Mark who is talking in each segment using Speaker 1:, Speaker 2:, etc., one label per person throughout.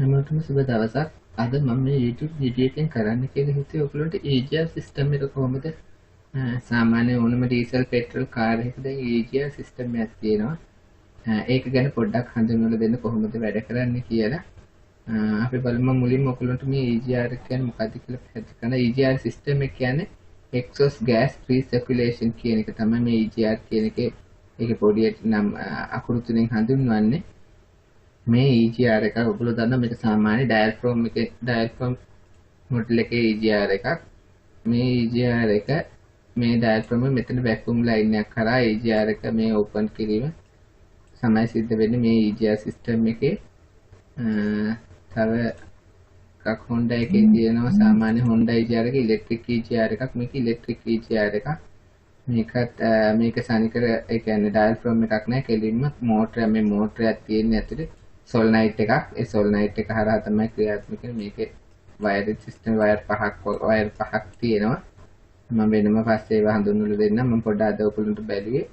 Speaker 1: හැමෝටම සුබ දවසක්. අද මම මේ YouTube වීඩියෝ එකෙන් කරන්න කියලා හිතුවේ ඔයගොල්ලන්ට EGR සිස්ටම් එක කොහොමද සාමාන්‍ය ඕනම ඩීසල් පෙට්‍රල් කාර් එකක දැන් EGR සිස්ටම් එකක් තියෙනවා. ඒක ගැන පොඩ්ඩක් හඳුන්වලා දෙන්න කොහොමද වැඩ කරන්නේ කියලා. අපි බලමු මුලින්ම ඔයගොල්ලන්ට මේ EGR එක කියන්නේ මොකක්ද කියලා පැහැදිලි කරන්න. EGR සිස්ටම් එක කියන්නේ exhaust gas recirculation කියන එක තමයි මේ EGR කියන එකේ ඒක පොඩි නම් අකුරු තුනෙන් හඳුන්වන්නේ. මේ EGR එකක් ඔයගොල්ලෝ දන්නා මේක සාමාන්‍ය ඩයෆ්‍රම් මොඩල් එකේ EGR එකක්. මේ EGR එක මේ ඩයෆ්‍රම් එක මෙතන වැක්කියුම් ලයින් එකක් කරා EGR එක මේ ඕපන් කිරීම සමයි සිද්ධ වෙන්නේ මේ EGR සිස්ටම් එකේ. තව එකක් Honda එකේ තියෙනවා සාමාන්‍ය Honda EGR එක ඉලෙක්ට්‍රික් EGR එකක්. මේක ඉලෙක්ට්‍රික් EGR එකක්. මේක සනිකර ඒ කියන්නේ ඩයෆ්‍රම් එකක් නෑ කෙලින්ම මෝටර් මේ මෝටරයක් තියෙන ඇතුලේ සොලනයිට් එකක්. ඒ සොලනයිට් එක හරහා තමයි ක්‍රියාත්මක වෙන්නේ. මේකේ වයරින් සිස්ටම් වයර් පහක් තියෙනවා. මම වෙනම පස්සේ ඒවා හඳුන්වලා දෙන්නම්. මම පොඩ්ඩක් අද ඔයගොල්ලන්ට බැලුවේ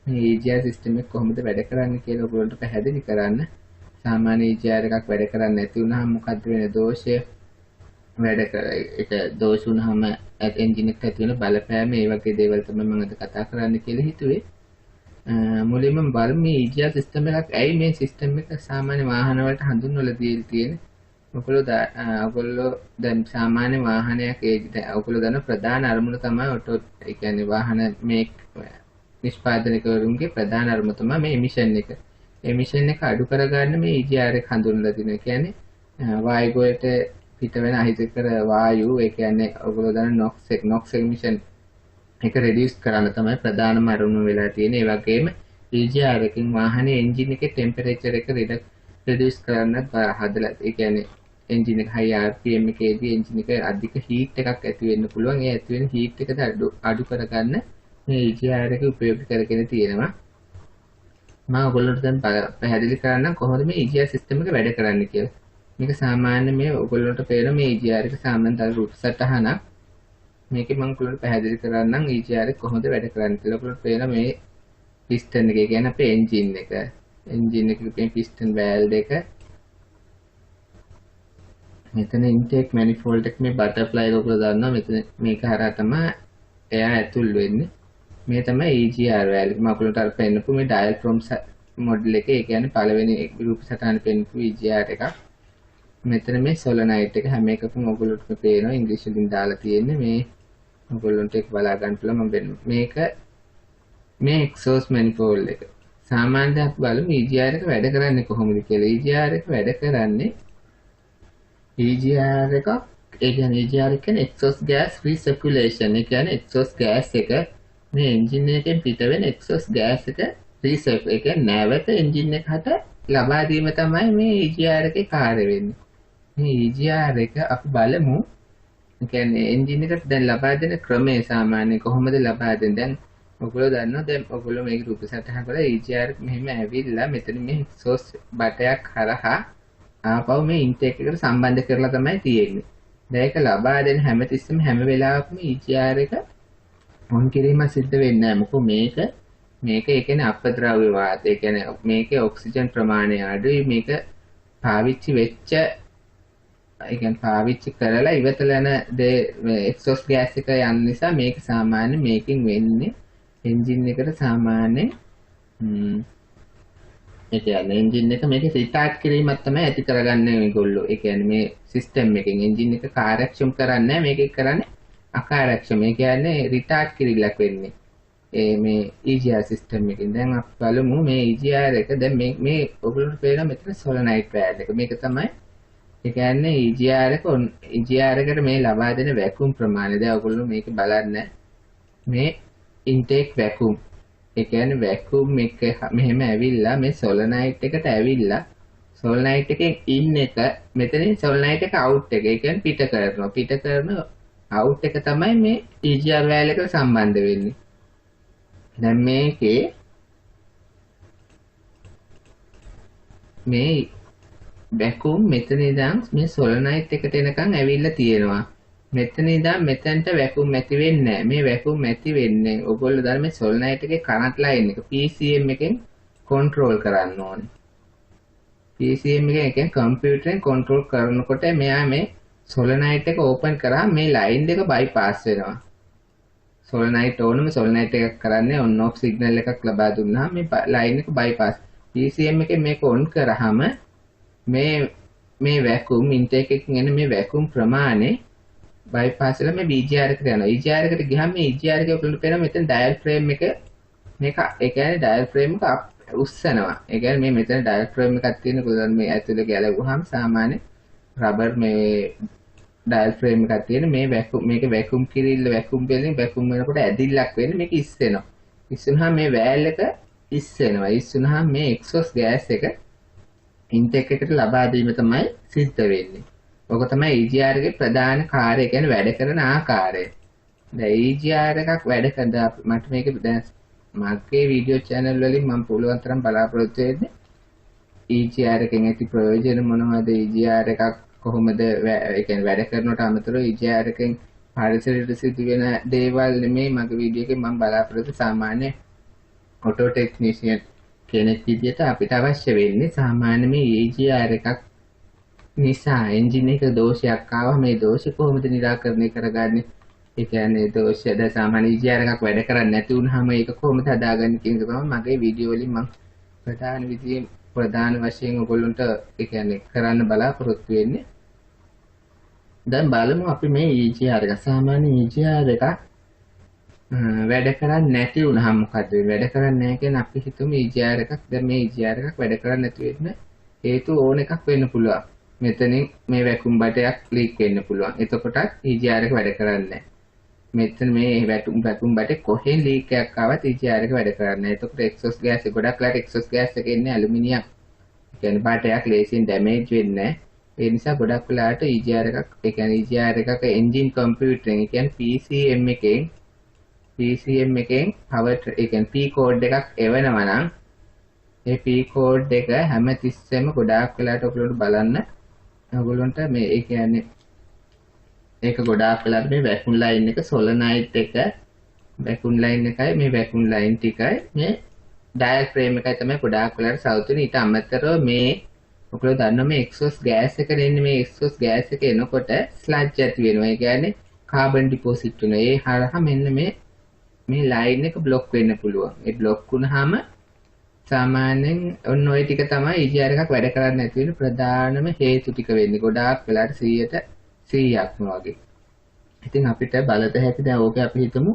Speaker 1: මේ EGR සිස්ටම් එක කොහොමද වැඩ කරන්නේ කියලා ඔයගොල්ලන්ට පැහැදිලි කරන්න. සාමාන්‍ය EGR එකක් වැඩ කරන්නේ නැති වුණාම මොකද්ද වෙන්නේ දෝෂය? ඒක දෝෂ වුණාම එන්ජින් එකට ඇති වෙන බලපෑම ඒ වගේ දේවල් තමයි මම අද කතා කරන්න කියලා හිතුවේ. මුලින්ම බලමු මේ EGR සිස්ටම් එකක් ඇයි මේ සිස්ටම් එක සාමාන්‍ය වාහන වලට හඳුන්වලා දීලා තියෙන්නේ. ඔයගොල්ලෝ දැන් සාමාන්‍ය වාහනයක් ඔයගොල්ලෝ දන්න ප්‍රධාන අරමුණ තමයි ඒ කියන්නේ වාහන මේ නිෂ්පාදනකවරුන්ගේ ප්‍රධාන අරමුණ තමයි මේ එමිෂන් එක. එමිෂන් එක අඩු කරගන්න මේ EGR එක හඳුන්වලා දෙනවා. කියන්නේ වායුගෝලයට පිට වෙන අහිතකර වායු ඒ කියන්නේ ඔයගොල්ලෝ දන්න NOx එමිෂන් එක රෙඩියුස් කරන්න තමයි ප්‍රධානම අරමුණ වෙලා තියෙන්නේ. ඒ වගේම EGR එකකින් වාහනේ එන්ජින් එකේ ටෙම්පරේචර් එක රෙඩියුස් කරන්නත් හදලා ඒ කියන්නේ එන්ජින් එක හයි RPM එකේදී එන්ජින් එක අධික හීට් එකක් ඇති වෙන්න පුළුවන්. ඒ ඇති වෙන හීට් එක අඩු කරගන්න මේ EGR එක උපයෝගී කරගෙන තියෙනවා. මම ඔයගොල්ලන්ට දැන් පැහැදිලි කරන්නම් කොහොමද මේ EGR සිස්ටම් එක වැඩ කරන්නේ කියලා. මේක සාමාන්‍ය මේ ඔයගොල්ලන්ට පේන මේ EGR එක සාමාන්‍ය තර රූප සටහනක්. මේකේ මම ඔයගොල්ලන්ට පැහැදිලි කරන්නම් EGR එක කොහොමද වැඩ කරන්නේ කියලා. ඔයගොල්ලන්ට පේන මේ පිස්ටන් එක කියන්නේ අපේ එන්ජින් එක. එන්ජින් එකේ තියෙන පිස්ටන් වැල්ව් එක. මෙතන ඉන්ටේක් මැනිෆෝල්ඩ් එක මේ බටර්ෆ්ලයි එක ඔයගොල්ලෝ දන්නවා. මෙතන මේක හරහා තමයි එයා ඇතුල් වෙන්නේ. මේ තමයි EGR වැල්ව්. මම ඔයගොල්ලන්ට අර පෙන්නපු මේ ඩයෆ්‍රම් මොඩල් එකේ ඒ කියන්නේ පළවෙනි ගෲප් සටහන පෙන්නපු EGR එකක්. මෙතන මේ සොලනයිට් එක හැම එකකම ඔයගොල්ලන්ට පේනවා ඉංග්‍රීසි වලින් දාලා තියෙන්නේ. මේ ඔයගොල්ලන්ට ඒක බලා ගන්න පුළුවන්. මේක මේ එක්සෝස් මැනිෆෝල්ඩ් එක. සාමාන්‍යයෙන් අපි බලමු EGR එක වැඩ කරන්නේ කොහොමද කියලා. EGR එක වැඩ කරන්නේ EGR එක ඒ කියන්නේ EGR එක කියන්නේ exhaust gas recirculation. ඒ කියන්නේ exhaust gas එක මේ එන්ජින් එකෙන් පිට වෙන exhaust gas එක recirculate ඒ කියන්නේ නැවත එන්ජින් එකට ලබා දීම තමයි මේ EGR එකේ කාර්ය වෙන්නේ. මේ EGR එක අපි බලමු. ඒ කියන්නේ එන්ජින් එකට දැන් ලබා දෙන ක්‍රමය සාමාන්‍යයෙන් කොහොමද ලබා දෙන්නේ? දැන් ඔයගොල්ලෝ දන්නවා දැන් ඔයගොල්ලෝ මේක රූප සටහන කරලා EGR මෙහෙම ඇවිල්ලා මෙතන මේ exhaust බටයක් හරහා ආපහු මේ ඉන්ටේක් එකට සම්බන්ධ කරලා තමයි තියෙන්නේ. දැන් ඒක ලබා දෙන හැමතිස්සෙම හැම වෙලාවකම EGR එක ඔන් කිරීම සිද්ධ වෙන්නේ නැහැ. මොකද මේක ඒ කියන්නේ අපද්‍රව්‍ය වාත. ඒ කියන්නේ මේකේ ඔක්සිජන් ප්‍රමාණය අඩුයි. මේක පාවිච්චි වෙච්ච ඒ කියන්නේ පාවිච්චි කරලා ඉවතලා යන එක්සෝස් ගෑස් එක යන නිසා මේක සාමාන්‍ය මේකෙන් වෙන්නේ එන්ජින් එකට සාමාන්‍ය ඒ කියන්නේ එන්ජින් එක මේක රිස්ටාර්ට් කිරීමක් තමයි ඇති කරගන්නේ මේගොල්ලෝ. ඒ කියන්නේ මේ සිස්ටම් එකෙන් එන්ජින් එක කාර්යක්ෂම කරන්නේ නැහැ. මේක කරන්නේ අකාර්යක්ෂම. ඒ කියන්නේ රිස්ටාර්ට් කිරීලක් වෙන්නේ. මේ EGR සිස්ටම් එකෙන්. දැන් අපි බලමු මේ EGR එක දැන් මේ ඔයගොල්ලන්ට පේන මෙතන සොලනයිට් වැල්ව් එක. මේක තමයි ඒ කියන්නේ EGR එකට මේ ලබා දෙන වැක්කියුම් ප්‍රමාණය. දැන් ඔයගොල්ලෝ මේක බලන්න මේ ඉන්ටේක් වැක්කියුම්. ඒ කියන්නේ වැක්කියුම් එක මෙහෙම ඇවිල්ලා මේ සොලනයිට් එකට ඇවිල්ලා සොලනයිට් එකෙන් ඉන් එක මෙතනින් සොලනයිට් එක අවුට් එක. ඒ කියන්නේ පිට කරනවා. පිට කරන අවුට් එක තමයි මේ EGR වැල්ව් එකට සම්බන්ධ වෙන්නේ. දැන් මේකේ මේ වැක්කියුම් මෙතන ඉඳන් මේ සොලනයිට් එකට එනකන් ඇවිල්ලා තියෙනවා. මෙතන ඉඳන් මෙතනට වැක්කියුම් ඇති වෙන්නේ නැහැ. මේ වැක්කියුම් ඇති වෙන්නේ ඔයගොල්ලෝ දන්න මේ සොලනයිට් එකේ කරන්ට් ලයින් එක PCM එකෙන් කන්ට්‍රෝල් කරන්න ඕනේ. PCM එක කියන්නේ කම්පියුටරෙන් කන්ට්‍රෝල් කරනකොට මෙයා මේ සොලනයිට් එක ඕපන් කරාම මේ ලයින් එක බයිපාස් වෙනවා. සොලනයිට් ඕනම සොලනයිට් එකක් කරන්නේ ඔන් ඔෆ් සිග්නල් එකක් ලබා දුන්නාම මේ ලයින් එක බයිපාස්. PCM එකේ මේක ඔන් කරාම මේ වැකුම් ඉන්ටේක් එකකින් එන මේ වැකුම් ප්‍රමාණය බයිපාස් වෙලා මේ VGR එකට යනවා. EGR එකට ගියාම මේ EGR එකේ ඔයගොල්ලෝ පේනවා මෙතන ඩයල් ෆ්‍රේම් එක මේක ඒ කියන්නේ ඩයල් ෆ්‍රේම් එක උස්සනවා. ඒ කියන්නේ මේ මෙතන ඩයල් ෆ්‍රේම් එකක් තියෙනකොට මේ ඇතුලේ ගැලවුවාම සාමාන්‍ය රබර් මේ ඩයල් ෆ්‍රේම් එකක් තියෙන මේ වැකුම් මේක වැකුම් කිරිල්ල වැකුම් වලින් වැකුම් වෙනකොට ඇදිල්ලක් වෙන්නේ මේක ඉස්සෙනවා. ඉස්සුනහම මේ වෑල් එක ඉස්සෙනවා. ඉස්සුනහම මේ එක්සෝස් ගෑස් එක ඉන්ටේක් එකට ලබා දීම තමයි සිද්ධ වෙන්නේ. ඔක තමයි EGR එකේ ප්‍රධාන කාර්යය කියන්නේ වැඩ කරන ආකාරය. දැන් EGR එකක් වැඩ කරන මට මේක දැන් මගේ වීඩියෝ channel වලින් මම පුළුවන් තරම් බලාපොරොත්තු වෙන්නේ EGR එකෙන් ඇති ප්‍රයෝජන මොනවද EGR එකක් කොහොමද ඒ කියන්නේ වැඩ කරනට අමතරව EGR එකෙන් පරිසරයට සිදුවෙන දේවල් නෙමෙයි මගේ වීඩියෝ එකේ මම බලාපොරොත්තු සාමාන්‍ය ඔටෝ ටෙක්නීෂියන් කෙනෙක් විදිහට අපිට අවශ්‍ය වෙන්නේ සාමාන්‍ය මේ EGR එකක් නිසා එන්ජින් එක දෝෂයක් ආවා මේ දෝෂය කොහොමද निराකරණය කරගන්නේ? ඒ කියන්නේ දෝෂයද සාමාන්‍ය EGR එකක් වැඩ කරන්නේ නැති වුනහම ඒක කොහොමද හදාගන්නේ කියන එක තමයි මගේ වීඩියෝ වලින් මම ප්‍රධාන වශයෙන් ඔයගොල්ලන්ට ඒ කියන්නේ කරන්න බලාපොරොත්තු වෙන්නේ. දැන් බලමු අපි මේ EGR එක සාමාන්‍ය EGR එකක් වැඩ කරන්නේ නැති වුනහම මොකද වැඩ කරන්නේ නැහැ කියන අපි හිතමු EGR එකක් දැන් මේ EGR එකක් වැඩ කරන්නේ නැති වෙන්න හේතු ඕන එකක් වෙන්න පුළුවන්. මෙතනින් මේ වැකුම් බටයක් ලීක් වෙන්න පුළුවන්. එතකොටත් EGR එක වැඩ කරන්නේ නැහැ. මෙතන මේ වැකුම් බටේ කොහෙන් ලීක් එකක් ආවත් EGR එක වැඩ කරන්නේ නැහැ. එතකොට එක්සෝස් ගෑස් එක ගොඩක් වෙලාට එක්සෝස් ගෑස් එකේ ඉන්නේ ඇලුමිනියම්. ඒ කියන්නේ බටයක් ලේසියෙන් ඩැමේජ් වෙන්නේ නැහැ. ඒ නිසා ගොඩක් වෙලාට EGR එකක් ඒ කියන්නේ EGR එකක එන්ජින් කම්පියුටරෙන් ඒ කියන්නේ PCM එකෙන් power ඒ කියන්නේ P කෝඩ් එකක් එවනවා නම් ඒ P කෝඩ් එක හැම තිස්සෙම ගොඩාක් වෙලාට ඔයගොල්ලෝ බලන්න ඔයගොල්ලන්ට මේ ඒ කියන්නේ ඒක ගොඩාක් වෙලාට මේ වැකුම් ලයින් එක සොලනයිට් එක වැකුම් ලයින් එකයි මේ වැකුම් ලයින් ටිකයි මේ ඩයල් ෆ්‍රේම් එකයි තමයි ගොඩාක් වෙලාට සවුතුනේ. ඊට අමතරව මේ ඔයගොල්ලෝ දන්නවා මේ එක්සෝස් ගෑස් එක දෙන්නේ මේ එක්සෝස් ගෑස් එක එනකොට ස්ලජ් ඇති වෙනවා. ඒ කියන්නේ කාබන් ඩිපොසිට් වෙනවා. ඒ හරහා මෙන්න මේ ලයින් එක બ્લોක් වෙන්න පුළුවන්. ඒ બ્લોක් වුණාම සාමාන්‍යයෙන් ඔන්න ඔය ටික තමයි EGR එකක් වැඩ කරන්නේ නැති වෙන ප්‍රධානම හේතු ටික වෙන්නේ. ගොඩාක් වෙලාට 100%ක්ම වගේ. ඉතින් අපිට බලත හැකි දැන් ඕකේ අපි හිතමු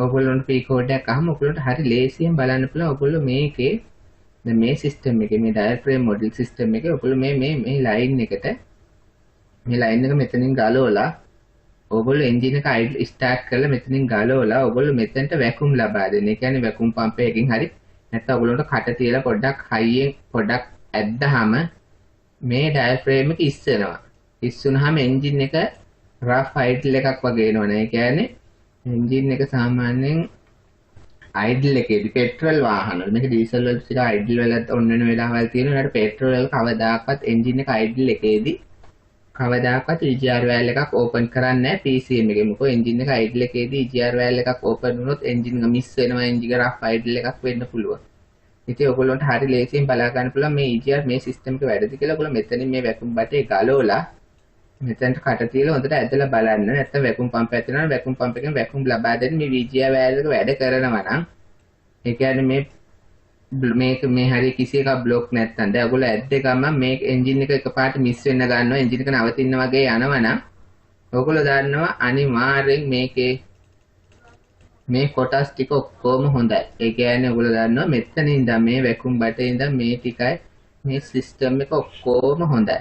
Speaker 1: ඔයගොල්ලන්ට P කෝඩ් එකක් අහම ඔයගොල්ලන්ට හරි ලේසියෙන් බලන්න පුළුවන්. ඔයගොල්ලෝ මේකේ දැන් මේ සිස්ටම් එකේ මේ ඩයල් ෆ්‍රේම් මොඩල් සිස්ටම් එකේ ඔයගොල්ලෝ මේ ලයින් එකට මේ ලයින් එක මෙතනින් ගලවලා ඔයගොල්ලෝ එන්ජින් එක අයිඩල් ස්ටාර්ට් කරලා මෙතනින් ගලවලා ඔයගොල්ලෝ මෙතනට වැකුම් ලබා දෙන්න. ඒ කියන්නේ වැකුම් පම්ප් එකකින් හරි නැත්නම් ඔයගොල්ලන්ට කට තියලා පොඩ්ඩක් හයියෙන් පොඩ්ඩක් ඇද්දාම මේ ඩයල් ෆ්‍රේම් එක ඉස්සෙනවා. ඉස්සුනහම එන්ජින් එක රෆ් අයිඩල් එකක් වගේ එනවනේ. ඒ කියන්නේ එන්ජින් එක සාමාන්‍යයෙන් අයිඩල් එකේදී පෙට්‍රල් වාහන වල මේක ඩීසල් වල ටික අයිඩල් වලත් ඔන්න වෙන වෙලාවල් තියෙනවා. ඒකට පෙට්‍රල් වල කවදාකවත් එන්ජින් එක අයිඩල් එකේදී කවදාකවත් EGR වෑල් එකක් ඕපන් කරන්නේ නැහැ PCM එකේ. මොකද එන්ජින් එක අයිඩල් එකේදී EGR වෑල් එකක් ඕපන් වුණොත් එන්ජින් එක මිස් වෙනවා. එන්ජින් එක රෆ් අයිඩල් එකක් වෙන්න පුළුවන්. ඉතින් ඔයගොල්ලන්ට හරි ලේසියෙන් බලා ගන්න පුළුවන් මේ EGR මේ සිස්ටම් එක වැඩද කියලා. ඔයගොල්ලෝ මෙතනින් මේ වැකුම් බටේ ගලවලා මෙතනට කට තියලා හොඳට ඇදලා බලන්න. නැත්නම් වැකුම් පම්ප් ඇතුළේ වැකුම් පම්ප් එකෙන් වැකුම් ලබා දෙන්න මේ EGR වෑල් එක වැඩ කරනවා නම් ඒ කියන්නේ මේ හරිය කිසි එකක් બ્લોක් නැත්තම් දැන් ඔයගොල්ලෝ ඇද්ද ගමන් මේ එන්ජින් එක එකපාරට මිස් වෙන්න ගන්නවා. එන්ජින් එක නවතින්න වගේ යනවනම් ඔයගොල්ලෝ දන්නවා අනිවාර්යෙන් මේකේ මේ කොටස් ටික ඔක්කොම හොඳයි. ඒ කියන්නේ ඔයගොල්ලෝ දන්නවා මෙතන ඉඳන් මේ වැකුම් බටේ ඉඳන් මේ ටිකයි මේ සිස්ටම් එක ඔක්කොම හොඳයි.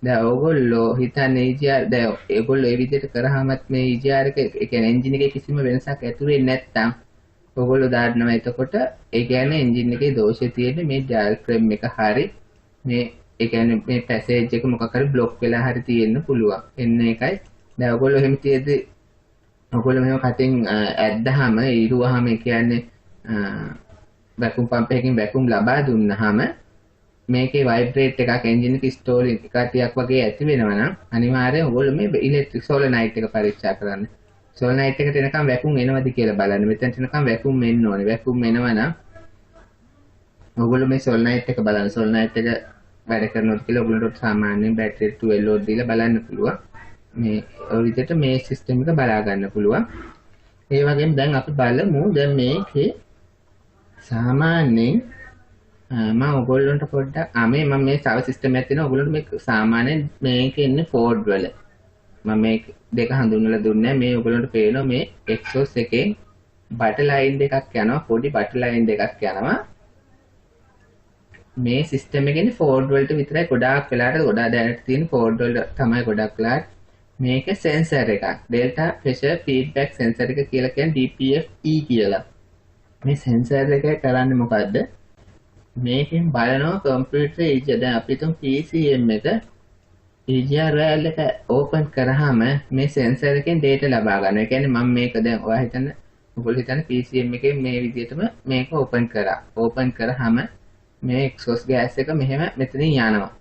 Speaker 1: දැන් ඔයගොල්ලෝ හිතන්නේ EGR දැන් ඔයගොල්ලෝ මේ විදිහට කරාමත් මේ EGR එක ඒ කියන්නේ එන්ජින් එකේ කිසිම වෙනසක් ඇති වෙන්නේ නැත්තම් ඔයගොල්ලෝ දාන්නවා එතකොට ඒ කියන්නේ එන්ජින් එකේ දෝෂය තියෙන්නේ මේ ඩයල් ෆ්‍රේම් එක හරි මේ ඒ කියන්නේ මේ පැසේජ් එක මොකක් හරි બ્લોක් වෙලා හරි තියෙන්න පුළුවන්. එන්න එකයි. දැන් ඔයගොල්ලෝ එහෙම තියෙද්දි ඔයගොල්ලෝ මේව කටින් ඇද්දාම ඊරුවාම ඒ කියන්නේ වැකුම් පම්ප් එකකින් වැකුම් ලබා දුන්නාම මේකේ වයිබ්‍රේට් එකක් එන්ජින් එක ස්ටෝරින් එකටියක් වගේ ඇති වෙනවා නම් අනිවාර්යයෙන් ඔයගොල්ලෝ මේ ඉලෙක්ට්‍රික් සෝලනයිට් එක පරීක්ෂා කරන්න. සෝලනයිට් එකට එනකම් වැකුම් එනවද කියලා බලන්න. මෙතනට එනකම් වැකුම් එන්න ඕනේ. වැකුම් එනවා නම් ඔයගොල්ලෝ මේ සොල්නයිට් එක බලන්න. සොල්නයිට් එක වැඩ කරනවද කියලා ඔයගොල්ලන්ට සාමාන්‍යයෙන් බැටරි 12 ලෝඩ් දීලා බලන්න පුළුවන්. මේ ඔය විදිහට මේ සිස්ටම් එක බලා ගන්න පුළුවන්. ඒ වගේම දැන් අපි බලමු දැන් මේකේ සාමාන්‍යයෙන් මම ඔයගොල්ලන්ට පොඩ්ඩක් මම මේ තව සිස්ටම් එකක් තියෙනවා. ඔයගොල්ලන්ට මේ සාමාන්‍යයෙන් මේකේ ඉන්නේ ෆෝර්ඩ් වල. මම මේ දෙක හඳුන්වලා දුන්නේ. මේ ඔයගොල්ලන්ට පේනවා මේ එක්සෝස් එකෙන් බටර් ලයින් දෙකක් යනවා. පොඩි බටර් ලයින් දෙකක් යනවා. මේ සිස්ටම් එකේ ෆෝර්ඩ් වලට විතරයි ගොඩාක් වෙලාට ගොඩාක් දැනට තියෙන ෆෝර්ඩ් වල තමයි ගොඩක් වෙලාට මේක සෙන්සර් එකක්. ඩෙල්ටා ප්‍රෙෂර් ෆීඩ්බැක් සෙන්සර් එක කියලා කියන්නේ DPFE කියලා. මේ සෙන්සර් එක කරන්නේ මොකද්ද? මේකෙන් බලනවා කම්පියුටරේ EGR දැන් අපි තුන් PCM එක EGR එක ඕපන් කරාම මේ සෙන්සර් එකෙන් data ලබා ගන්න. ඒ කියන්නේ මම මේක දැන් ඔයා හිතන්න ඔයගොල්ලෝ හිතන්න PCM එකෙන් මේ විදිහටම මේක ඕපන් කරා. ඕපන් කරාම මේ එක්සෝස් ගෑස් එක මෙහෙම මෙතනින් යනවා.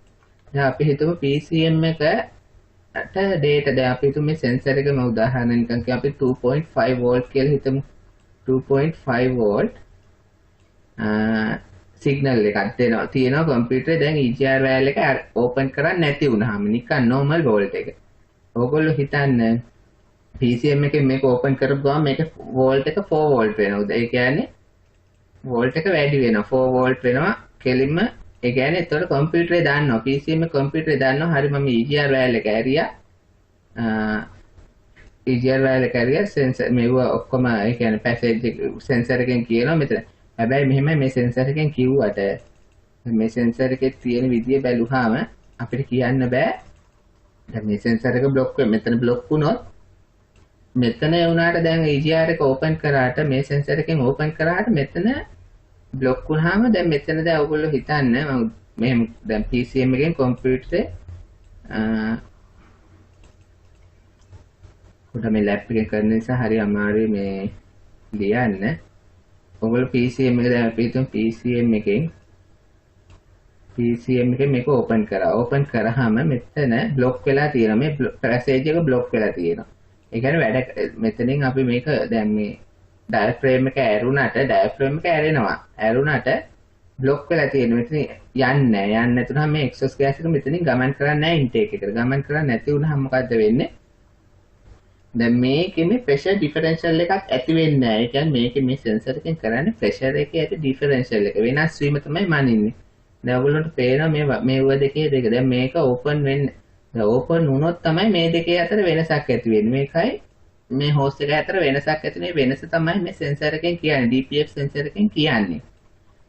Speaker 1: දැන් අපි හිතමු PCM එකට data දැන් අපි හිතමු මේ සෙන්සර් එක මම උදාහරණයක් නිකන් කියමු අපි 2.5 වෝල්ට් කියලා හිතමු. 2.5 වෝල්ට් සිග්නල් එකක් තියෙනවා කම්පියුටරේ. දැන් EGR වෑල් එක ඕපන් කරන්නේ නැති වුනහම නිකන් normal වෝල්ට් එක. ඕගොල්ලෝ හිතන්න PCM එකෙන් මේක ඕපන් කරපු ගමන් මේක වෝල්ට් එක 4 වෝල්ට් වෙනවා. ඒ කියන්නේ වෝල්ට් එක වැඩි වෙනවා. 4 වෝල්ට් වෙනවා. කෙලින්ම ඒ කියන්නේ ඒතකොට කම්පියුටරේ දාන්නවා. PCM එක කම්පියුටරේ දාන්නවා. හරි මම EGR වෑල් එක ඇරියා. EGR වෑල් එක ඇරියා සෙන්සර් මේව ඔක්කොම ඒ කියන්නේ පැසේජ් සෙන්සර් එකෙන් කියනවා මෙතන. හැබැයි මෙහෙමයි මේ සෙන්සර් එකෙන් කිව්වට මේ සෙන්සර් එකේ තියෙන විදිය බැලුවාම අපිට කියන්න බෑ. දැන් මේ සෙන්සර් එක බ්ලොක් මෙතන බ්ලොක් වුණොත් මෙතන වුණාට දැන් EGR එක ඕපන් කරාට මේ සෙන්සර් එකෙන් ඕපන් කරාට මෙතන බ්ලොක් වුණාම දැන් මෙතන දැන් ඔයගොල්ලෝ හිතන්න මම මෙහෙම දැන් PCM එකෙන් කම්පියුටරේ උඩ මේ ලැප් එකෙන් කරන නිසා හරි අමාරුයි මේ ලියන්න. ඔයගොල්ලෝ PCM එක දැන් අපි හිතමු PCM එකෙන් මේක ඕපන් කරා. ඕපන් කරාම මෙතන බ්ලොක් වෙලා තියෙනවා. මේ පැසේජ් එක බ්ලොක් වෙලා තියෙනවා. ඒ කියන්නේ වැඩ මෙතනින් අපි මේක දැන් මේ ඩයෆ්‍රේම් එක ඇරුණාට ඩයෆ්‍රේම් එක ඇරෙනවා. ඇරුණාට බ්ලොක් වෙලා තියෙනවා. මෙතන යන්නේ නැතුනම මේ එක්සෝස් ගෑස් එක මෙතනින් ගමන් කරන්නේ නැහැ ඉන්ටේක් එකට. ගමන් කරන්නේ නැති වුණාම මොකද්ද වෙන්නේ? දැන් මේකේ මේ ප්‍රෙෂර් ඩිෆරෙන්ෂල් එකක් ඇති වෙන්නේ නැහැ. ඒ කියන්නේ මේකේ මේ සෙන්සර් එකෙන් කරන්නේ ප්‍රෙෂර් එකේ ඇති ඩිෆරෙන්ෂල් එක වෙනස් වීම තමයි මනින්නේ. දැන් ඔයගොල්ලන්ට පේනවා මේ දෙකේ දෙක. දැන් මේක ඕපන් වෙන්නේ. දැන් ඕපන් වුණොත් තමයි මේ දෙකේ අතර වෙනසක් ඇති වෙන්නේ. මේකයි මේ හෝස් එක අතර වෙනසක් ඇති වෙන වෙනස තමයි මේ සෙන්සර් එකෙන් කියන්නේ. DPF සෙන්සර් එකෙන් කියන්නේ.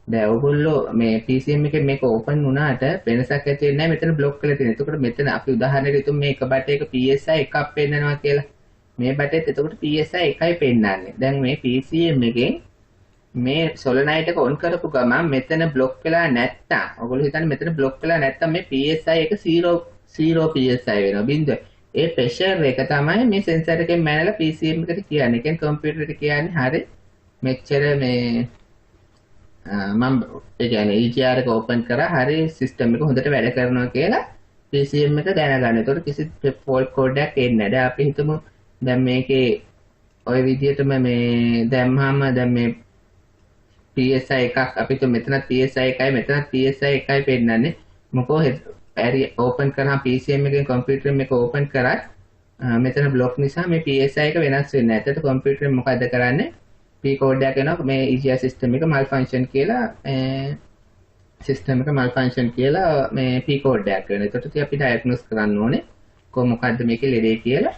Speaker 1: දැන් ඔයගොල්ලෝ මේ PCM එකෙන් මේක ඕපන් වුණාට වෙනසක් ඇති වෙන්නේ නැහැ. මෙතන බ්ලොක් කරලා තියෙනවා. එතකොට මෙතන අපි උදාහරණයක් හිතමු මේ එක බටේක PSI එකක් පෙන්නනවා කියලා. මේ බටේත් එතකොට PSI එකයි පෙන්නන්නේ. දැන් මේ PCM එකෙන් මේ සොලනයිට් එක ඔන් කරපු ගමන් මෙතන බ්ලොක් වෙලා නැත්තම් ඔයගොල්ලෝ හිතන්නේ මෙතන බ්ලොක් වෙලා නැත්තම් මේ PSI එක 0 PSI වෙනවා. බින්දුව. ඒ ප්‍රෙෂර් එක තමයි මේ සෙන්සර් එකෙන් මැනලා PCM එකට කියන්නේ. ඒ කියන්නේ කම්පියුටරේට කියන්නේ හරි මෙච්චර මේ මම ඒ කියන්නේ EGR එක ඕපන් කරා හරි සිස්ටම් එක හොඳට වැඩ කරනවා කියලා PCM එක දැනගන්න. ඒතකොට කිසි ෆෝල්ට් කෝඩ් එකක් එන්නේ නැහැ. දැන් අපි හිතමු දැන් මේකේ ওই විදිහටම මේ දැම්මම දැන් මේ PSI එකක් අපි તો මෙතන PSI එකයි මෙතන PSI එකයි පෙන්නන්නේ. මොකෝ ඇරි ඕපන් කරාම PCM එකෙන් කම්පියුටර් එක ඕපන් කරා මෙතන බ්ලොක් නිසා මේ PSI එක වෙනස් වෙන්නේ නැහැ. ඒකට කම්පියුටර් මොකද කරන්නේ? P කෝඩ් එකක් එනවා මේ EGR සිස්ටම් එක malfunction කියලා සිස්ටම් එක malfunction කියලා මේ P කෝඩ් එකක් වෙනවා. ඒකට අපි ඩයග්නොස් කරන්න ඕනේ මොකද්ද මේකේ ලෙඩේ කියලා.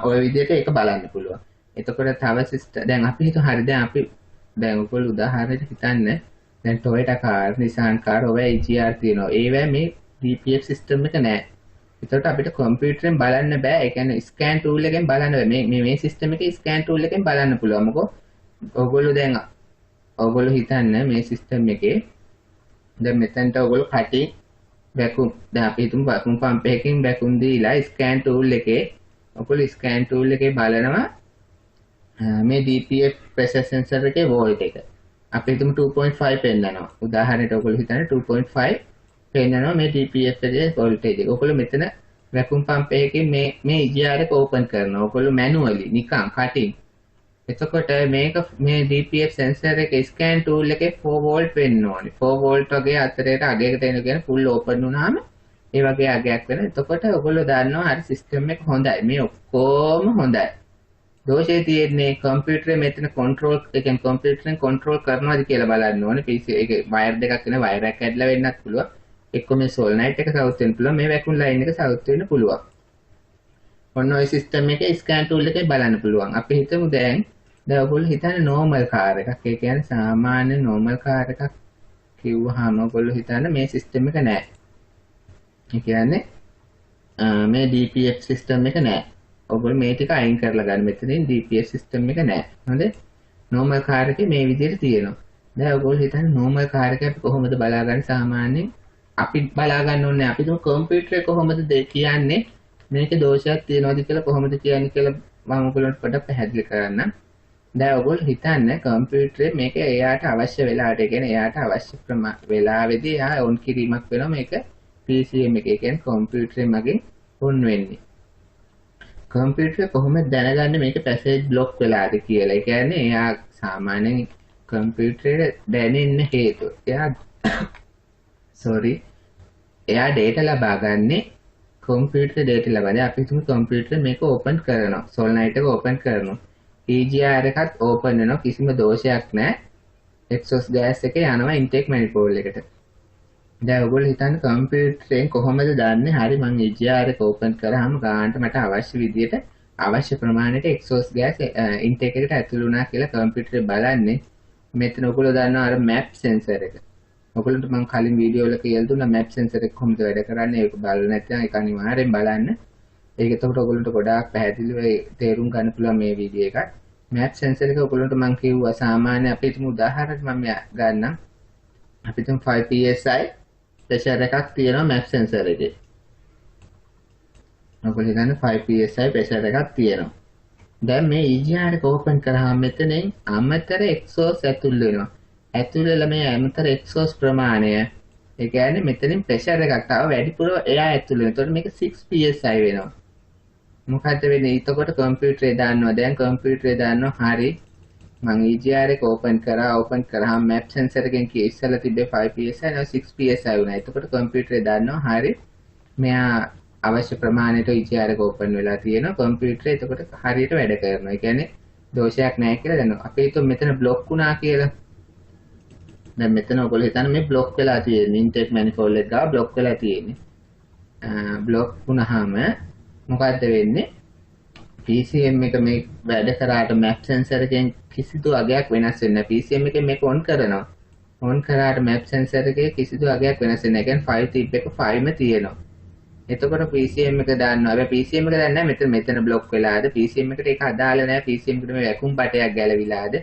Speaker 1: ඔය විදිහට ඒක බලන්න පුළුවන්. එතකොට තව සිස්ටම් දැන් අපි හිතමු හරි දැන් අපි දැන් ඔයගොල්ලෝ උදාහරණයක් හිතන්න දැන් Toyota car, Nissan car ඔය EGR තියෙනවා. ඒවැ මේ DPF සිස්ටම් එක නැහැ. ඒකට අපිට කම්පියුටරෙන් බලන්න බෑ. ඒ කියන්නේ ස්කෑන් ටූල් එකෙන් බලන්න බෑ. මේ සිස්ටම් එකේ ස්කෑන් ටූල් එකෙන් බලන්න පුළුවන්. මොකෝ ඔයගොල්ලෝ හිතන්න මේ සිස්ටම් එකේ දැන් මෙතනට ඔයගොල්ලෝ කටින් වැකුම් දැන් අපි හිතමු වැකුම් පම්ප් එකකින් වැකුම් දීලා ස්කෑන් ටූල් එකේ ඔයගොල්ලෝ ස්කෑන් ටූල් එකේ බලනවා මේ DPF ප්‍රෙෂර් සෙන්සර් එකේ වෝල්ට් එක. අපි හිතමු 2.5 පෙන්නනවා. උදාහරණයට ඔයගොල්ලෝ හිතන්නේ 2.5 පෙන්නනවා මේ DPF එකේ වෝල්ටේජ් එක. ඔයගොල්ලෝ මෙතන වැකුම් පම්ප් එකකින් මේ EGR එක ඕපන් කරනවා. ඔයගොල්ලෝ මැනුවලි නිකන් කටින් එතකොට මේක මේ DPF sensor එක scan tool එකේ 4 volt වෙන්න ඕනේ. 4 volt වගේ අතරේට අගයකට එන කියන full open වුණාම ඒ වගේ අගයක් වෙන. එතකොට ඔයගොල්ලෝ දන්නවා හරි system එක හොඳයි. මේ ඔක්කොම හොඳයි. දෝෂේ තියෙන්නේ කම්පියුටරේ මෙතන control ඒ කියන්නේ කම්පියුටරෙන් control කරනවාද කියලා බලන්න ඕනේ. PC එකේ wire දෙකක් වෙන wire එකක් කැඩලා වෙන්නත් පුළුවන්. එක්ක මේ solenoid එක සවුත් වෙන්න පුළුවන්. මේ vacuum line එක සවුත් වෙන්න පුළුවන්. ඔන්න ඔය සිස්ටම් එකේ ස්කෑන් ටූල් එකේ බලන්න පුළුවන්. අපි හිතමු දැන් ඔයගොල්ලෝ හිතන්නේ normal car එකක්. ඒ කියන්නේ සාමාන්‍ය normal car එකක් කිව්වහම ඔයගොල්ලෝ හිතන්නේ මේ සිස්ටම් එක නෑ. ඒ කියන්නේ මේ DPF සිස්ටම් එක නෑ. ඔයගොල්ලෝ මේ ටික අයින් කරලා ගන්න. මෙතනින් DPF සිස්ටම් එක නෑ. හොඳේ? normal car එකේ මේ විදිහට තියෙනවා. දැන් ඔයගොල්ලෝ හිතන්නේ normal car එක අපි කොහොමද බලාගන්නේ සාමාන්‍යයෙන්? අපි බලා ගන්න ඕනේ අපි තුමු කම්පියුටරේ කොහොමද කියන්නේ මේකේ දෝෂයක් තියෙනවද කියලා කොහොමද කියන්නේ කියලා මම ඔයගොල්ලන්ට පොඩ්ඩක් පැහැදිලි කරන්නම්. දැන් ඔයගොල්ලෝ හිතන්නේ කම්පියුටරේ මේක එයාට අවශ්‍ය වෙලාවට ඒ කියන්නේ එයාට අවශ්‍ය වෙලාවෙදී එයා ඔන් කිරීමක් වෙනවා මේක PCM එකේ කියන්නේ කම්පියුටරේ මගින් ඔන් වෙන්නේ. කම්පියුටරේ කොහොමද දැනගන්නේ මේක පැසේජ් බ්ලොක් වෙලාද කියලා. ඒ කියන්නේ එයා සාමාන්‍යයෙන් කම්පියුටරේ දැනෙන්න හේතුව. එයා data ලබා ගන්නේ computer data ලබන්නේ අපි තුමු computer මේක open කරනවා solenoid එක open කරනවා EGR එකත් open වෙනවා කිසිම දෝෂයක් නැහැ exhaust gas එක යනවා intake manifold එකට දැන් ඔයගොල්ලෝ හිතන්නේ computer කොහොමද දන්නේ හරි මම EGR එක open කරාම ගානට මට අවශ්‍ය විදියට අවශ්‍ය ප්‍රමාණයට exhaust gas intake එකට ඇතුළු වුණා කියලා computer බලන්නේ මෙතන ඔයගොල්ලෝ දන්නවා අර map sensor එක ඔයගොල්ලන්ට මම කලින් වීඩියෝ වල කියලා දුන්නා map sensor එක කොහොමද වැඩ කරන්නේ ඒක බලලා නැත්නම් ඒක අනිවාර්යෙන් බලන්න. ඒක එතකොට ඔයගොල්ලන්ට ගොඩාක් පැහැදිලිව තේරුම් ගන්න පුළුවන් මේ වීඩියෝ එකත්. map sensor එක ඔයගොල්ලන්ට මම කිව්වා සාමාන්‍ය අපි හිතමු උදාහරණයක් මම ගන්නම්. අපි හිතමු 5 psi pressure එකක් තියෙනවා map sensor එකේ. ඔයගොල්ලෝ හිතන්න 5 psi pressure එකක් තියෙනවා. දැන් මේ EGR එක open කරාම මෙතනින් අමතර exhaust ඇතුල් වෙනවා. ඇතුල් වෙලා මේ අමතර exhaust ප්‍රමාණය ඒ කියන්නේ මෙතනින් pressure එකක් ආව වැඩිපුර එයා ඇතුල් වෙනවා. එතකොට මේක 6 psi වෙනවා. මොකද වෙන්නේ? එතකොට කම්පියුටරේ දාන්නවා. දැන් කම්පියුටරේ දාන්නවා හරි මම EGR එක open කරාම map sensor එකෙන් කී ඉස්සලා තිබ්බේ 5 psi now 6 psi වුණා. එතකොට කම්පියුටරේ දාන්නවා හරි මෙයා අවශ්‍ය ප්‍රමාණයට EGR එක open වෙලා තියෙනවා. කම්පියුටරේ එතකොට හරියට වැඩ කරනවා. ඒ කියන්නේ දෝෂයක් නැහැ කියලා දන්නවා. අපි හිතමු මෙතන block වුණා කියලා. දැන් මෙතන ඔයගොල්ලෝ හිතන්නේ මේ block වෙලා තියෙන්නේ intake manifold එක ගාව block වෙලා තියෙන්නේ. block වුණාම මොකද්ද වෙන්නේ? PCM එක මේ වැඩ කරාට map sensor එකෙන් කිසිදු අගයක් වෙනස් වෙන්නේ නැහැ. PCM එකෙන් මේක on කරනවා. on කරාට map sensor එකේ කිසිදු අගයක් වෙනස් වෙන්නේ නැහැ. ඒ කියන්නේ 5 tip එක 5ම තියෙනවා. එතකොට PCM එක දාන්නවා. හැබැයි PCM එක දන්නේ නැහැ මෙතන block වෙලාද. PCM එකට ඒක අදාළ නැහැ. PCM එකට මේ vacuum පටයක් ගැලවිලාද.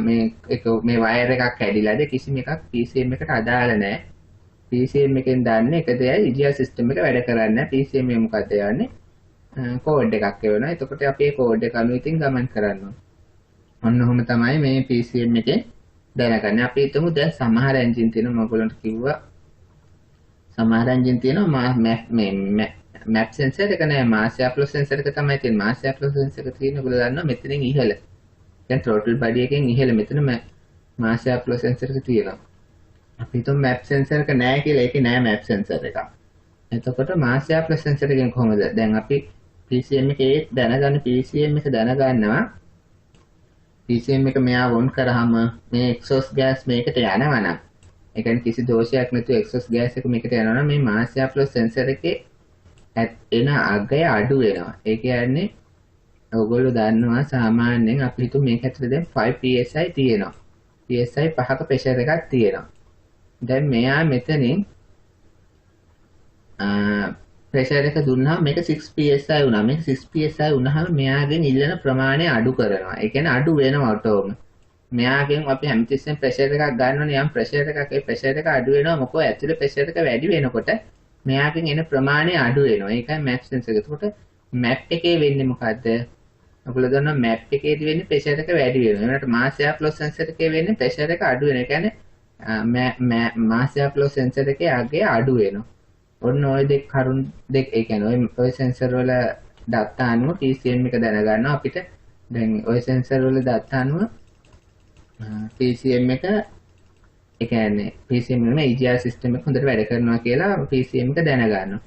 Speaker 1: මේ වයර් එකක් කැඩිලාද කිසිම එකක් PCM එකට අදාළ නැහැ. PCM එකෙන් දාන්නේ එක දෙයයි EGR system එක වැඩ කරන්නේ නැහැ. PCM එක මොකද යන්නේ? කෝඩ් එකක් එවනවා. එතකොට අපි ඒ කෝඩ් එක අනුව ඉතින් ගමන් කරනවා. ඔන්න ඔහොම තමයි මේ PCM එකේ දැනගන්නේ. අපි හිතමු දැන් සමහර එන්ජින් තියෙනවා මම ඔයගොල්ලන්ට කිව්වා. සමහර එන්ජින් තියෙනවා map sensor එක නෑ mass flow sensor එක තමයි තියෙන්නේ. mass flow sensor එක තියෙන ඔයගොල්ලෝ දන්නවා මෙතනින් ඉහළ. දැන් throttle body එකෙන් ඉහළ මෙතන mass flow sensor එක තියෙනවා. අපි හිතමු map sensor එක නෑ කියලා. ඒකේ නෑ map sensor එකක්. එතකොට mass flow sensor එකෙන් කොහොමද? දැන් අපි PCM එකේ දැනගන්න PCM එක දැනගන්නවා. PCM එක මෙයා on කරාම මේ exhaust gas මේකට යනවා නම් ඒ කියන්නේ කිසි දෝෂයක් නැතුව exhaust gas එක මේකට යනවා නම් මේ mass flow sensor එකේ එන අගය අඩු වෙනවා. ඒ කියන්නේ ඔයගොල්ලෝ දන්නවා සාමාන්‍යයෙන් අපි හිතමු මේක ඇතුලේ දැන් 5 psi තියෙනවා. psi 5ක pressure එකක් තියෙනවා. දැන් මෙයා මෙතනින් pressure එක දුන්නාම මේක 6 psi වුණා. මේක 6 psi වුණාම මෙයාගෙන් ඉල්ලන ප්‍රමාණය අඩු කරනවා. ඒ කියන්නේ අඩු වෙනවා ඔටෝම. මෙයාගෙන් අපි හැමතිස්සෙම pressure එකක් ගන්නවනේ. යම් pressure එකක් ඒ pressure එක අඩු වෙනවා. මොකද ඇතුලේ pressure එක වැඩි වෙනකොට මෙයාගෙන් එන ප්‍රමාණය අඩු වෙනවා. ඒකයි map sensor එක. එතකොට map එකේ වෙන්නේ මොකද්ද? ඔයගොල්ලෝ දන්නවා map එකේදී වෙන්නේ pressure එක වැඩි වෙනවා. ඒකට mass flow sensor එකේ වෙන්නේ pressure එක අඩු වෙනවා. ඒ කියන්නේ mass flow sensor එකේ අගය අඩු වෙනවා. ඔන්න ওই දෙක කරුණු දෙක ඒ කියන්නේ ওই sensor වල data අනුව PCM එක දැනගන්නවා අපිට දැන් ওই සෙන්සර් වල දත්ත අනුව PCM එක ඒ කියන්නේ PCM නෙමෙයි EGR සිස්ටම් එක හොඳට වැඩ කරනවා කියලා PCM එක දැනගන්නවා.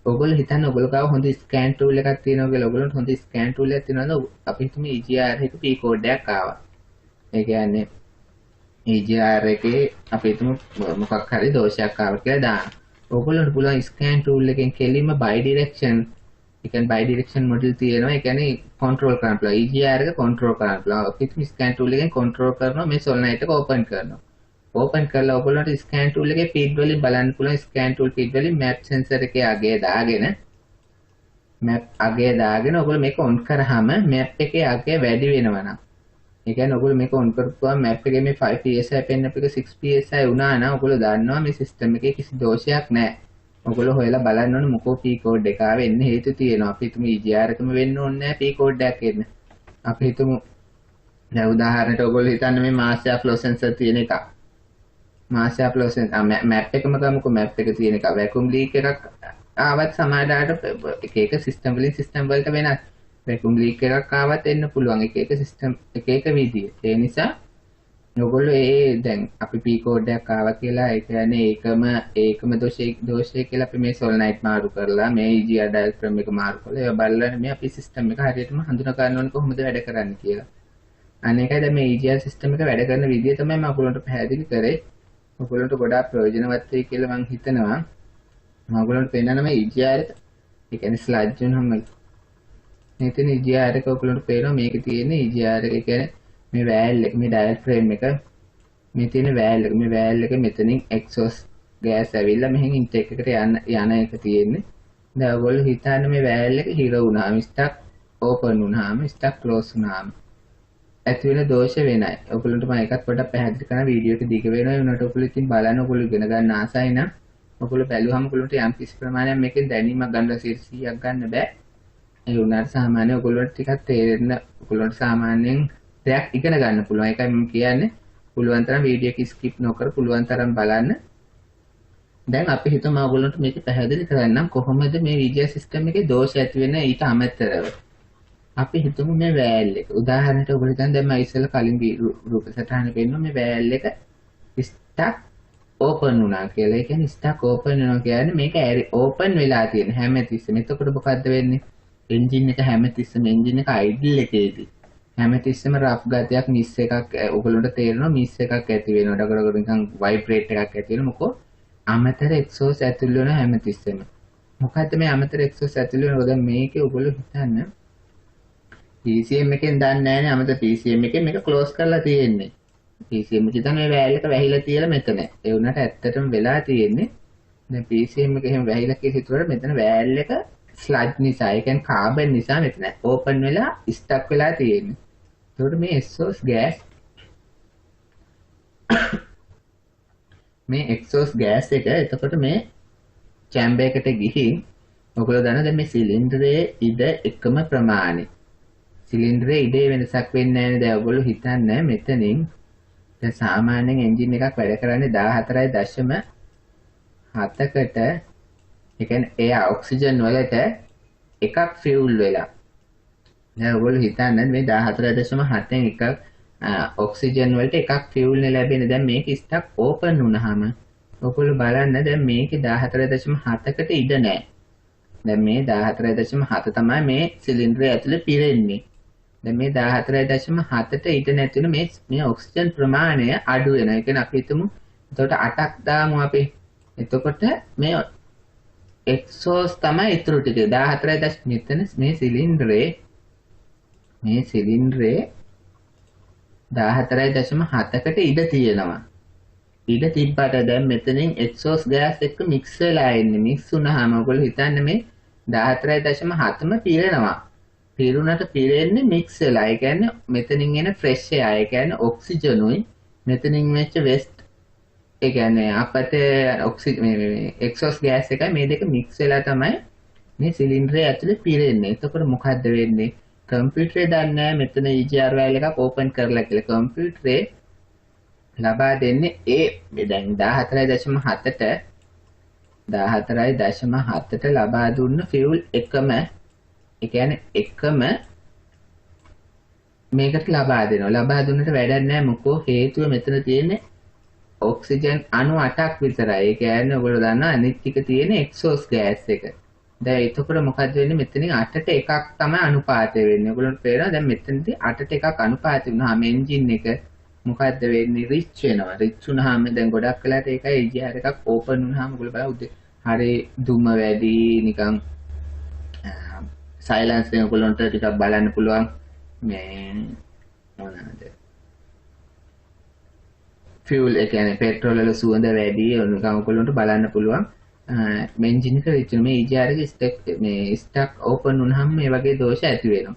Speaker 1: ඔයගොල්ලෝ හිතන්න ඔයගොල්ලෝ ගාව හොඳ ස්කෑන් ටූල් එකක් තියෙනවා කියලා. ඔයගොල්ලන්ට හොඳ ස්කෑන් ටූල් එකක් තියෙනවද? අපි හිතමු EGR එක P කෝඩ් එකක් ආවා. ඒ කියන්නේ EGR එකේ අපි හිතමු මොකක් හරි දෝෂයක් ආවා කියලා දානවා. ඔයගොල්ලන්ට පුළුවන් ස්කෑන් ටූල් එකෙන් කෙලින්ම බයි ඩිරෙක්ෂන් ඒ කියන්නේ බයි ඩිරෙක්ෂන් මොඩල් තියෙනවා. ඒ කියන්නේ කන්ට්‍රෝල් කරන්න පුළුවන්. EGR එක කන්ට්‍රෝල් කරන්න පුළුවන්. අපි හිතමු ස්කෑන් ටූල් එකෙන් කන්ට්‍රෝල් කරනවා මේ සොලනයිට් එක ඕපන් කරනවා. ඕපන් කරලා ඔයගොල්ලන්ට ස්කෑන් ටූල් එකේ ෆීඩ් වලින් බලන්න පුළුවන් ස්කෑන් ටූල් ෆීඩ් වලින් මැප් සෙන්සර් එකේ අගය දාගෙන ඔයගොල්ලෝ මේක ඔන් කරාම මැප් එකේ අගය වැඩි වෙනවා නම් ඒ කියන්නේ ඔයගොල්ලෝ මේක ඔන් කරපුවාම මැප් එකේ මේ 5 psi පෙන්නපු එක 6 psi වුණා නම් ඔයගොල්ලෝ දන්නවා මේ සිස්ටම් එකේ කිසි දෝෂයක් නැහැ. ඔයගොල්ලෝ හොයලා බලන්න ඕනේ මොකෝ P කෝඩ් එක ආවේ එන්න හේතු තියෙනවා. අපි හිතමු EGR එකම වෙන්න ඕනේ නැහැ P කෝඩ් එකක් එන්න. අපි හිතමු දැන් උදාහරණයක් ඔයගොල්ලෝ හිතන්න මේ මාස්ටර් ෆ්ලෝ සෙන්සර් තියෙන එක. මාස්ටර් ෆ්ලෝ සෙන්සර් මැප් එකම ගමුකෝ මැප් එක තියෙන එක. වැකියුම් ලීක් එකක් ආවත් සමාඩාට එක එක සිස්ටම් වලින් සිස්ටම් වලට වෙනස්. වැකියුම් ලීක් එකක් ආවත් එන්න පුළුවන් එක එක සිස්ටම් එක එක විදිය. ඒ නිසා ඔයගොල්ලෝ දැන් අපි P කෝඩ් එකක් ආවා කියලා ඒ කියන්නේ ඒකම දෝෂය කියලා අපි මේ සොලනයිට් මාරු කරලා මේ EGR ඩයග්‍රෑම් එක මාරු කරලා ඒවා බලලා මේ අපි සිස්ටම් එක හරියටම හඳුනා ගන්න ඕනේ කොහොමද වැඩ කරන්නේ කියලා. අනේකයි දැන් මේ EGR සිස්ටම් එක වැඩ කරන විදිය තමයි මම ඔයගොල්ලන්ට පැහැදිලි කරේ. ඔයගොල්ලන්ට ගොඩාක් ප්‍රයෝජනවත් වෙයි කියලා මම හිතනවා. මම ඔයගොල්ලන්ට පෙන්නනවා මේ EGR එක. ඒ කියන්නේ ස්ලයිඩ් වුණාම මෙතන EGR එක ඔයගොල්ලන්ට පේනවා මේකේ තියෙන EGR එක කියන්නේ මේ වෑල් එක මේ ඩයල් ෆ්‍රේම් එක මේ තියෙන වෑල් එක මේ වෑල් එක මෙතනින් එක්සෝස් ගෑස් ඇවිල්ලා මෙහෙන් ඉන්ටේක් එකට යන එක තියෙන්නේ. දැන් ඔයගොල්ලෝ හිතන්න මේ වෑල් එක හිර වුණාම ස්ටක් ඕපන් වුණාම ස්ටක් ක්ලෝස් වුණාම ඇති වෙන දෝෂ වෙනයි. ඔයගොල්ලන්ට මම එකක් පොඩ්ඩක් පැහැදිලි කරන වීඩියෝ එක දිග වෙනවා. ඒ වුණාට ඔයගොල්ලෝ ඉතින් බලන්න ඔයගොල්ලෝ ඉගෙන ගන්න ආසයි නම් ඔයගොල්ලෝ බැලුවම ඔයගොල්ලන්ට යම් කිසි ප්‍රමාණයක් මේකෙන් දැනීමක් ගන්න 100ක් ගන්න බෑ. ඒ වුණාට සාමාන්‍යයෙන් ඔයගොල්ලන්ට ටිකක් තේරෙන්න ඔයගොල්ලන්ට සාමාන්‍යයෙන් දෙයක් ඉගෙන ගන්න පුළුවන්. ඒකයි මම කියන්නේ පුළුවන් තරම් වීඩියෝ එක ස්කිප් නොකර පුළුවන් තරම් බලන්න. දැන් අපි හිතමු මම ඔයගොල්ලන්ට මේක පැහැදිලි කරන්නම් කොහොමද මේ EGR සිස්ටම් එකේ දෝෂ ඇති වෙන ඊට අමතරව. අපි හිතමු මේ වෑල් එක. උදාහරණයක් ඔයගොල්ලෝ හිතන්න දැන් මම ඉස්සෙල්ලා කලින් රූප සටහන පෙන්නුවා මේ වෑල් එක ස්ටක් ඕපන් වුණා කියලා. ඒ කියන්නේ ස්ටක් ඕපන් වෙනවා කියන්නේ මේක ඕපන් වෙලා තියෙන හැමතිස්සෙම. එතකොට මොකද්ද වෙන්නේ? එන්ජින් එක හැමතිස්සෙම එන්ජින් එක අයිඩල් එකේදී හැමතිස්සෙම රෆ් ගතියක් මිස් එකක් ඔයගොල්ලන්ට තේරෙනවා මිස් එකක් ඇති වෙනවා. ඩගඩග නිකන් වයිබ්‍රේට් එකක් ඇති වෙනවා. මොකෝ අමතර එක්සෝස් ඇතුල් වෙන හැමතිස්සෙම. මොකද්ද මේ අමතර එක්සෝස් ඇතුල් වෙනකොට දැන් මේකේ ඔයගොල්ලෝ හිතන්න PCM එකෙන් දන්නේ නැහැනේ අමතර PCM එකෙන් මේක ක්ලෝස් කරලා තියෙන්නේ. PCM එකේ තමයි මේ වෑල් එක වැහිලා තියලා මෙතන. ඒ වුණාට ඇත්තටම වෙලා තියෙන්නේ දැන් PCM එක එහෙම වැහිලා කියලා හිතුවට මෙතන වෑල් එක ස්ලජ් නිසා ඒ කියන්නේ කාබන් නිසා මෙතන ඕපන් වෙලා ස්ටක් වෙලා තියෙන්නේ. ඒකට මේ exhaust gas මේ exhaust gas එක එතකොට මේ chamber එකට ගිහින් ඔයගොල්ලෝ දන්නා දැන් මේ සිලින්ඩරයේ ඉඩ එකම ප්‍රමාණය. සිලින්ඩරයේ ඉඩේ වෙනසක් වෙන්නේ නැහැ නේද? ඔයගොල්ලෝ හිතන්නේ මෙතනින් දැන් සාමාන්‍යයෙන් එන්ජින් එකක් වැඩ කරන්නේ 14.7කට ඒ කියන්නේ ඒ ඔක්සිජන් වලට එකක් ෆියුල් වෙලා. දැන් ඔයගොල්ලෝ හිතන්නේ මේ 14.7න් එකක් ඔක්සිජන් වලට එකක් ෆියුල් නේ ලැබෙන්නේ. දැන් මේක ස්ටක් ඕපන් වුණාම ඔයගොල්ලෝ බලන්න දැන් මේකේ 14.7කට ඉඩ නැහැ. දැන් මේ 14.7 තමයි මේ සිලින්ඩරය ඇතුලේ පිරෙන්නේ. දැන් මේ 14.7ට ඉඩ නැතින මේ ඔක්සිජන් ප්‍රමාණය අඩු වෙනවා. ඒ කියන්නේ අපි හිතමු එතකොට 8ක් දාමු අපි. එතකොට මේ එක්සෝස් තමයි ඉතුරු ටික 14. මෙතන මේ සිලින්ඩරේ 14.7කට ඉඩ තියෙනවා. ඉඩ තිබ්බට දැන් මෙතනින් එක්සෝස් ගෑස් එක්ක මික්ස් වෙලා ඉන්නේ. මික්ස් වුණාම ඔයගොල්ලෝ හිතන්නේ මේ 14.7ම පිරෙනවා. පිරුණට පිරෙන්නේ මික්ස් වෙලා. ඒ කියන්නේ මෙතනින් එන ෆ්‍රෙෂ් එයා. ඒ කියන්නේ ඔක්සිජනුයි මෙතනින් වෙච්ච වෙස්ට් ඒ කියන්නේ අපත මේ එක්සෝස් ගෑස් එකයි මේ දෙක මික්ස් වෙලා තමයි මේ සිලින්ඩරය ඇතුලේ පිරෙන්නේ. එතකොට මොකද්ද වෙන්නේ? කම්පියුටරේ දන්නේ මෙතන EGR වෑල් එකක් ඕපන් කරලා කියලා. කම්පියුටරේ ලබා දෙන්නේ ඒ දැන් 14.7ට ලබා දුන්න ෆියුල් එකම ඒ කියන්නේ එකම මේකට ලබා දෙනවා. ලබා දුන්නට වැඩක් නැහැ මොකෝ හේතුව මෙතන තියෙන්නේ ඔක්සිජන් අණු 8ක් විතරයි. ඒ කියන්නේ ඔයගොල්ලෝ දන්නා අනිත් ටික තියෙන්නේ එක්සෝස් ගෑස් එක. දැන් එතකොට මොකද වෙන්නේ මෙතනින් 8ට එකක් තමයි අනුපාතය වෙන්නේ. ඔයගොල්ලන්ට පේනවා දැන් මෙතනදී 8ට එකක් අනුපාතය වුණාම එන්ජින් එක මොකද්ද වෙන්නේ රිච් වෙනවා. රිච් වුණාම දැන් ගොඩක් වෙලාට ඒකයි EGR එකක් ඕපන් වුණාම ඔයගොල්ලෝ බලන්න උදේ හරි දුම වැඩි නිකන් සයිලන්ස් එක ඔයගොල්ලන්ට ටිකක් බලන්න පුළුවන් මේ මොනවාද ෆියුල් ඒ කියන්නේ පෙට්‍රෝල් වල සුවඳ වැඩි නිකන් ඔයගොල්ලන්ට බලන්න පුළුවන් මේ එන්ජින් එක රිච් මේ EGR එක මේ ස්ටක් ඕපන් වුණාම මේ වගේ දෝෂ ඇති වෙනවා.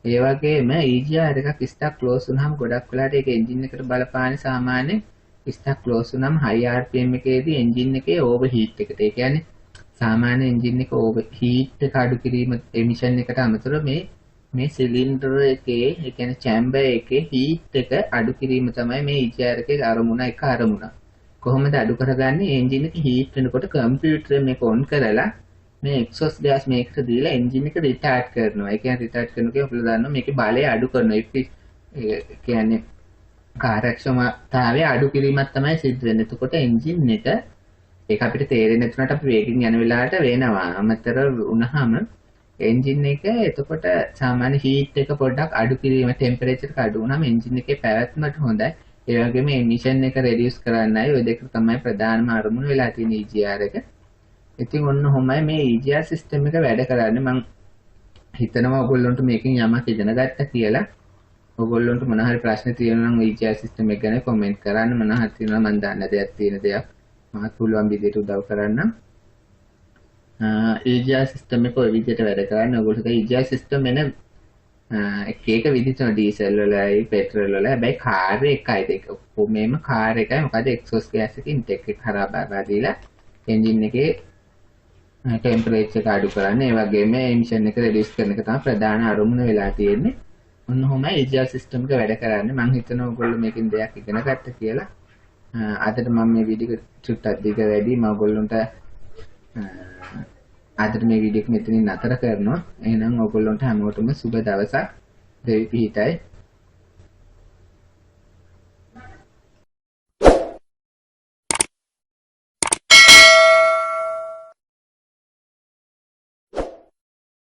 Speaker 1: ඒ වගේම EGR එකක් ස්ටක් ක්ලෝස් වුණාම ගොඩක් වෙලාට ඒක එන්ජින් එකට බලපාන සාමාන්‍ය ස්ටක් ක්ලෝස් වුණාම හයි RPM එකේදී එන්ජින් එකේ ඕවර් හීට් එකට. ඒ කියන්නේ සාමාන්‍ය එන්ජින් එක ඕවර් හීට් එක අඩු කිරීම එමිෂන් එකට අමතරව මේ සිලින්ඩර් එකේ ඒ කියන්නේ චැම්බර් එකේ හීට් එක අඩු කිරීම තමයි මේ EGR එකේ අරමුණ එක අරමුණ. කොහොමද අඩු කරගන්නේ එන්ජින් එක හීට් වෙනකොට කම්පියුටර් මේක ඔන් කරලා මේ එක්සොස් ගෑස් මේකට දීලා එන්ජින් එක රිටාර්ඩ් කරනවා. ඒ කියන්නේ රිටාර්ඩ් කරනකොට ඔයගොල්ලෝ දන්නවා මේකේ බලය අඩු කරනවා. ඒ කියන්නේ කාර්යක්ෂමතාවය අඩු කිරීමක් තමයි සිද්ධ වෙන්නේ. එතකොට එන්ජින් එක ඒක අපිට තේරෙන්නේ නැතුණට අපි වේගින් යන වෙලාවට වෙනවා. අමතර වුණාම එන්ජින් එක එතකොට සාමාන්‍ය හීට් එක පොඩ්ඩක් අඩු කිරීම ටෙම්පරේචර් එක අඩු වුණාම එන්ජින් එකේ පැවැත්මට හොඳයි. ඒ වගේම එමිෂන් එක රෙඩියුස් කරන්නයි ඔය දෙක තමයි ප්‍රධානම අරමුණ වෙලා තියෙන EGR එක. ඉතින් ඔන්න ඔහොමයි මේ EGR සිස්ටම් එක වැඩ කරන්නේ. මම හිතනවා ඔයගොල්ලන්ට මේකෙන් යමක් ඉගෙන ගත්තා කියලා. ඔයගොල්ලන්ට මොන හරි ප්‍රශ්න තියෙනවා නම් EGR සිස්ටම් එක ගැන කමෙන්ට් කරන්න. මොන හරි තියෙනවා මම දන්න දෙයක් තියෙන දෙයක් මහත් පුළුවන් විදිහට උදව් කරන්න. EGR සිස්ටම් එක ඔය විදිහට වැඩ කරන්නේ. ඔයගොල්ලෝ EGR සිස්ටම් එන එක විදි තියෙනවා ඩීසල් වලයි පෙට්‍රල් වල. හැබැයි කාර් එකයි දෙක. කොහොමම කාර් එකයි මොකද එක්සෝස් ගෑස් එක ඉන්ටෙක් එක හරහා බාරලා දීලා එන්ජින් එකේ ටෙම්පරේචර් එක අඩු කරන්න. ඒ වගේම එමිෂන් එක රෙඩියුස් කරන එක තමයි ප්‍රධාන අරමුණ වෙලා තියෙන්නේ. ඔන්න ඔහොමයි EGR සිස්ටම් එක වැඩ කරන්නේ. මම හිතනවා ඔයගොල්ලෝ මේකෙන් දෙයක් ඉගෙන ගත්ත කියලා. අදට මම මේ වීඩියෝ එක චුට්ටක් දිග වැඩි. මම ඔයගොල්ලන්ට අදට මේ වීඩියෝ එක මෙතනින් නතර කරනවා. එහෙනම් ඔයගොල්ලන්ට හැමෝටම සුබ දවසක්. දෙවි පිහිටයි.